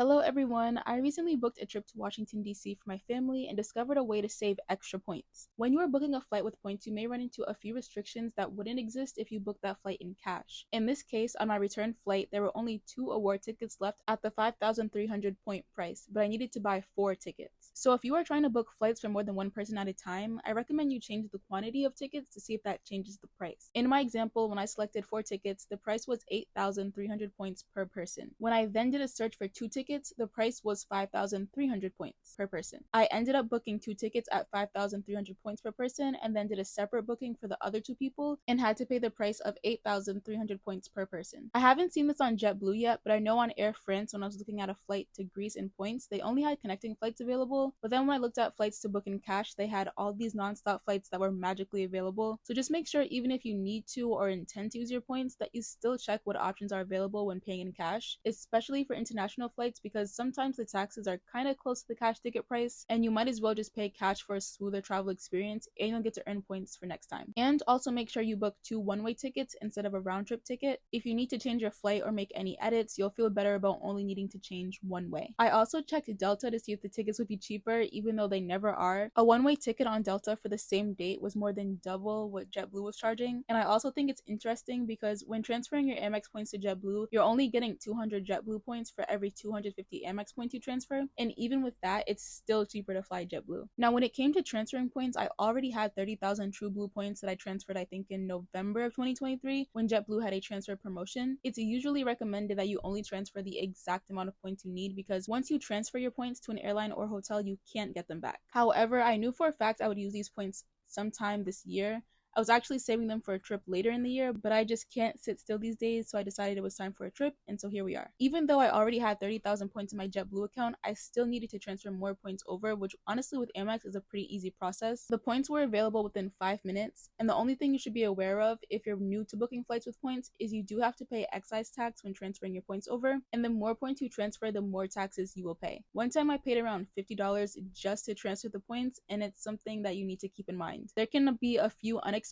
Hello everyone, I recently booked a trip to Washington DC for my family and discovered a way to save extra points. When you are booking a flight with points, you may run into a few restrictions that wouldn't exist if you booked that flight in cash. In this case, on my return flight, there were only 2 award tickets left at the 5,300 point price, but I needed to buy 4 tickets. So if you are trying to book flights for more than one person at a time, I recommend you change the quantity of tickets to see if that changes the price. In my example, when I selected 4 tickets, the price was 8,300 points per person. When I then did a search for 2 tickets, the price was 5,300 points per person. I ended up booking 2 tickets at 5,300 points per person and then did a separate booking for the other 2 people and had to pay the price of 8,300 points per person. I haven't seen this on JetBlue yet, but I know on Air France when I was looking at a flight to Greece in points, they only had connecting flights available, but then when I looked at flights to book in cash, they had all these non-stop flights that were magically available. So just make sure even if you need to or intend to use your points that you still check what options are available when paying in cash, especially for international flights because sometimes the taxes are kind of close to the cash ticket price and you might as well just pay cash for a smoother travel experience and you'll get to earn points for next time. And also make sure you book 2 one-way tickets instead of a round-trip ticket. If you need to change your flight or make any edits, you'll feel better about only needing to change one way. I also checked Delta to see if the tickets would be cheaper even though they never are. A one-way ticket on Delta for the same date was more than double what JetBlue was charging, and I also think it's interesting because when transferring your Amex points to JetBlue, you're only getting 200 JetBlue points for every 250 Amex points you transfer, and even with that, it's still cheaper to fly JetBlue. Now, when it came to transferring points, I already had 30,000 TrueBlue points that I transferred I think in November of 2023 when JetBlue had a transfer promotion. It's usually recommended that you only transfer the exact amount of points you need because once you transfer your points to an airline or hotel, you can't get them back. However, I knew for a fact I would use these points sometime this year. I was actually saving them for a trip later in the year, but I just can't sit still these days, so I decided it was time for a trip, and so here we are. Even though I already had 30,000 points in my JetBlue account, I still needed to transfer more points over, which honestly with Amex is a pretty easy process. The points were available within 5 minutes, and the only thing you should be aware of if you're new to booking flights with points is you do have to pay excise tax when transferring your points over, and the more points you transfer, the more taxes you will pay. One time I paid around $50 just to transfer the points, and it's something that you need to keep in mind. There can be a few unexpected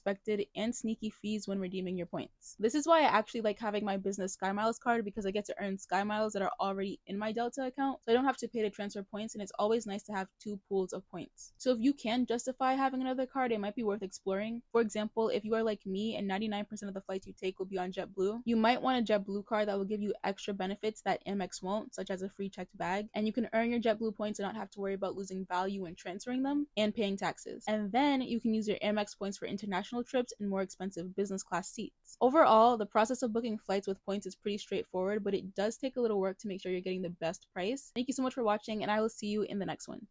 and sneaky fees when redeeming your points. This is why I actually like having my business SkyMiles card because I get to earn SkyMiles that are already in my Delta account, so I don't have to pay to transfer points, and it's always nice to have 2 pools of points. So if you can justify having another card, it might be worth exploring. For example, if you are like me and 99% of the flights you take will be on JetBlue, you might want a JetBlue card that will give you extra benefits that Amex won't, such as a free checked bag, and you can earn your JetBlue points and not have to worry about losing value when transferring them and paying taxes. And then you can use your Amex points for international trips and more expensive business class seats. Overall, the process of booking flights with points is pretty straightforward, but it does take a little work to make sure you're getting the best price. Thank you so much for watching, and I will see you in the next one.